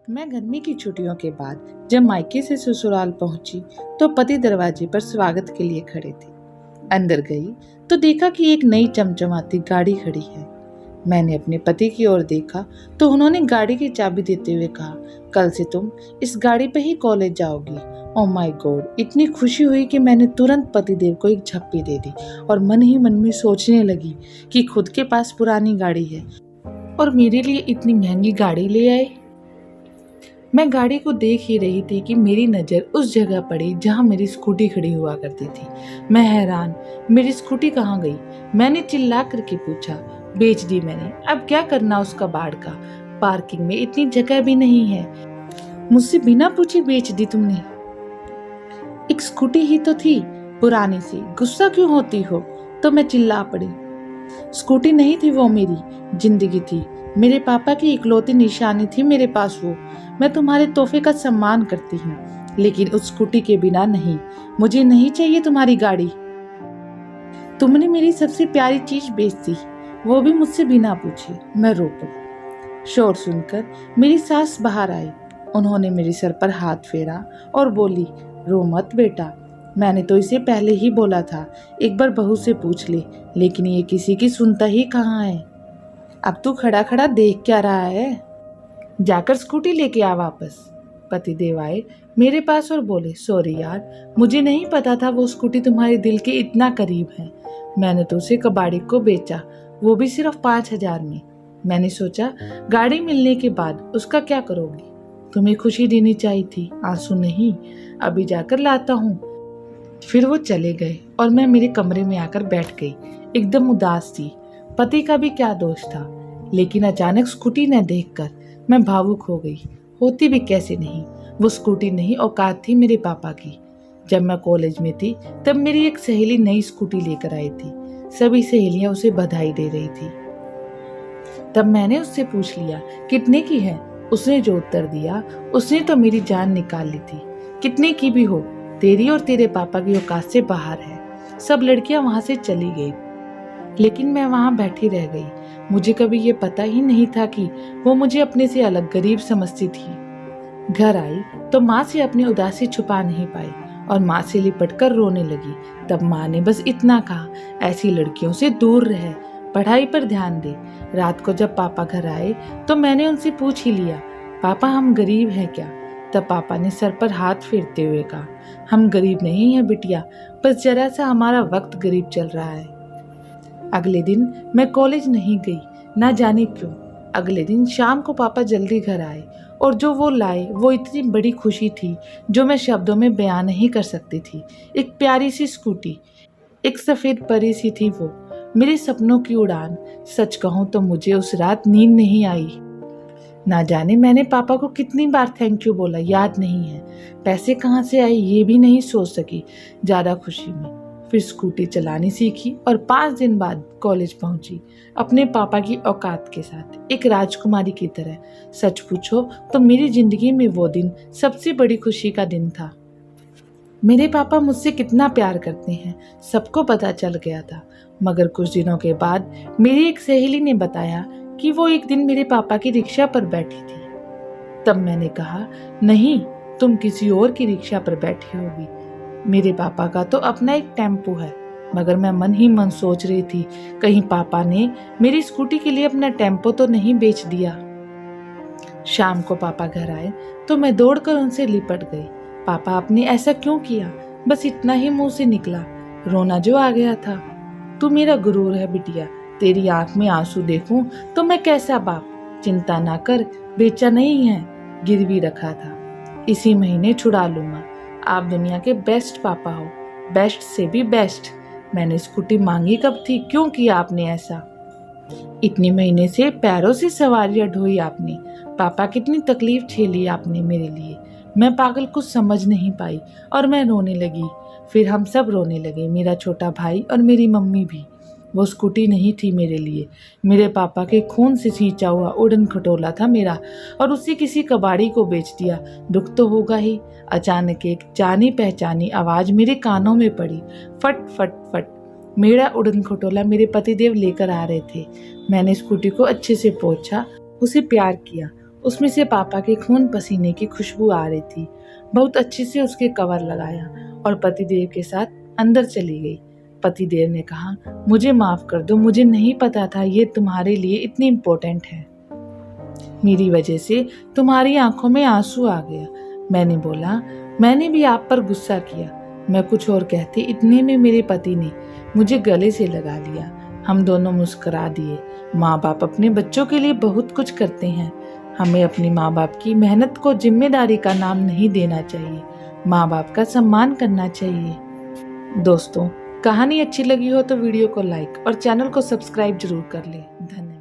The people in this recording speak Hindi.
मैं गर्मी की छुट्टियों के बाद जब मायके से ससुराल पहुंची तो पति दरवाजे पर स्वागत के लिए खड़े थे। अंदर गई तो देखा कि एक नई चमचमाती गाड़ी खड़ी है। मैंने अपने पति की ओर देखा तो उन्होंने गाड़ी की चाबी देते हुए कहा, कल से तुम इस गाड़ी पे ही कॉलेज जाओगी। Oh my God! इतनी खुशी हुई कि मैंने तुरंत पतिदेव को एक झप्पी दे दी और मन ही मन में सोचने लगी कि खुद के पास पुरानी गाड़ी है और मेरे लिए इतनी महंगी गाड़ी ले आए। मैं गाड़ी को देख ही रही थी कि मेरी नज़र उस जगह पड़ी जहां मेरी स्कूटी खड़ी हुआ करती थी। मैं हैरान, मेरी स्कूटी कहाँ गई? मैंने चिल्ला करके पूछा। बेच दी मैंने, अब क्या करना उस कबाड़ का? पार्किंग में इतनी जगह भी नहीं है। मुझसे बिना पूछे बेच दी तुमने? एक स्कूटी ही तो थी, पुरानी सी, गुस्सा क्यों होती हो? तो मैं चिल्ला पड़ी। स्कूटी नहीं थी वो, मेरी जिंदगी थी। मेरे पापा की इकलौती निशानी थी मेरे पास वो। मैं तुम्हारे तोहफे का सम्मान करती हूँ, लेकिन उस स्कूटी के बिना नहीं। मुझे नहीं चाहिए तुम्हारी गाड़ी। तुमने मेरी सबसे प्यारी चीज बेच दी, वो भी मुझसे बिना पूछे। मैं रो पड़ी। शोर सुनकर मेरी सास बाहर आई। उन्होंने मेरे सर पर हाथ फेरा और बोली, रो मत बेटा, मैंने तो इसे पहले ही बोला था, एक बार बहू से पूछ ले, लेकिन ये किसी की सुनता ही कहाँ है। अब तू खड़ा खड़ा देख क्या रहा है? जाकर स्कूटी लेके आ वापस। पतिदेव आए मेरे पास और बोले, सॉरी यार, मुझे नहीं पता था वो स्कूटी तुम्हारे दिल के इतना करीब है। मैंने तो उसे कबाड़ी को बेचा, वो भी सिर्फ 5,000 में। मैंने सोचा गाड़ी मिलने के बाद उसका क्या करोगी? तुम्हें खुशी देनी चाहिए थी, आंसू नहीं। अभी जाकर लाता हूँ। फिर वो चले गए और मैं मेरे कमरे में आकर बैठ गई, एकदम उदास थी। पति का भी क्या दोष था, लेकिन अचानक स्कूटी न देखकर मैं भावुक हो गई। होती भी कैसे नहीं, वो स्कूटी नहीं, औकात थी मेरे पापा की। जब मैं कॉलेज में थी तब मेरी एक सहेली नई स्कूटी लेकर आई थी। सभी सहेलियां उसे बधाई दे रही थी। तब मैंने उससे पूछ लिया, कितने की है? उसने जो उत्तर दिया, उसने तो मेरी जान निकाल ली थी। कितने की भी हो, तेरी और तेरे पापा की औकात से बाहर है। सब लड़कियां वहां से चली गई, लेकिन मैं वहां बैठी रह गई। मुझे कभी ये पता ही नहीं था कि वो मुझे अपने से अलग गरीब समझती थी। घर आई तो माँ से अपनी उदासी छुपा नहीं पाई और माँ से लिपटकर रोने लगी। तब माँ ने बस इतना कहा, ऐसी लड़कियों से दूर रह, पढ़ाई पर ध्यान दे। रात को जब पापा घर आए तो मैंने उनसे पूछ ही लिया, पापा हम गरीब हैं क्या? तब पापा ने सर पर हाथ फेरते हुए कहा, हम गरीब नहीं हैं बिटिया, बस जरा सा हमारा वक्त गरीब चल रहा है। अगले दिन मैं कॉलेज नहीं गई, ना जाने क्यों। अगले दिन शाम को पापा जल्दी घर आए और जो वो लाए वो इतनी बड़ी खुशी थी जो मैं शब्दों में बयान नहीं कर सकती थी। एक प्यारी सी स्कूटी, एक सफ़ेद परी सी थी वो, मेरे सपनों की उड़ान। सच कहूँ तो मुझे उस रात नींद नहीं आई। ना जाने मैंने पापा को कितनी बार थैंक यू बोला, याद नहीं है। पैसे कहाँ से आए ये भी नहीं सोच सकी ज़्यादा खुशी में। फिर स्कूटी चलानी सीखी और 5 दिन बाद कॉलेज पहुंची, अपने पापा की औकात के साथ, एक राजकुमारी की तरह। सच पूछो तो मेरी जिंदगी में वो दिन सबसे बड़ी खुशी का दिन था। मेरे पापा मुझसे कितना प्यार करते हैं सबको पता चल गया था, मगर कुछ दिनों के बाद मेरी एक सहेली ने बताया कि वो एक दिन मेरे पापा की रिक्शा पर बैठी थी। तब मैंने कहा, नहीं, तुम किसी और की रिक्शा पर बैठी होगी। मेरे पापा का तो अपना एक टेम्पो है। मगर मैं मन ही मन सोच रही थी, कहीं पापा ने मेरी स्कूटी के लिए अपना टेम्पो तो नहीं बेच दिया। शाम को पापा घर आए तो मैं दौड़कर उनसे लिपट गई। पापा आपने ऐसा क्यों किया? बस इतना ही मुंह से निकला, रोना जो आ गया था। तू मेरा गुरूर है बिटिया, तेरी आंख में आंसू देखूं तो मैं कैसा बाप। चिंता ना कर, बेचा नहीं है, गिरवी रखा था, इसी महीने छुड़ा लूंगा। आप दुनिया के बेस्ट पापा हो, बेस्ट से भी बेस्ट। मैंने स्कूटी मांगी कब थी, क्यों किया आपने ऐसा? इतने महीने से पैरों से सवारियां ढोई आपने, पापा कितनी तकलीफ झेली आपने मेरे लिए। मैं पागल कुछ समझ नहीं पाई और मैं रोने लगी। फिर हम सब रोने लगे, मेरा छोटा भाई और मेरी मम्मी भी। वो स्कूटी नहीं थी मेरे लिए, मेरे पापा के खून से सींचा हुआ उड़न खटोला था मेरा, और उसे किसी कबाड़ी को बेच दिया। दुख तो होगा ही। अचानक एक जानी पहचानी आवाज़ मेरे कानों में पड़ी, फट फट फट। मेरा उड़न खटोला मेरे पतिदेव लेकर आ रहे थे। मैंने स्कूटी को अच्छे से पोंछा, उसे प्यार किया उसमें से पापा के खून पसीने की खुशबू आ रही थी। बहुत अच्छे से उसके कवर लगाया और पतिदेव के साथ अंदर चली गई। पतिदेव ने कहा, मुझे माफ कर दो, मुझे नहीं पता था ये तुम्हारे लिए इतनी इम्पोर्टेंट है। मेरी वजह से तुम्हारी आंखों में आंसू आ गया। मैंने बोला, मैंने भी आप पर गुस्सा किया। मैं कुछ और कहती, इतने में मेरे पति ने मुझे गले से लगा लिया। हम दोनों मुस्कुरा दिए। माँ बाप अपने बच्चों के लिए बहुत कुछ करते हैं। हमें अपनी माँ बाप की मेहनत को जिम्मेदारी का नाम नहीं देना चाहिए। माँ बाप का सम्मान करना चाहिए। दोस्तों, कहानी अच्छी लगी हो तो वीडियो को लाइक और चैनल को सब्सक्राइब जरूर कर ले। धन्यवाद।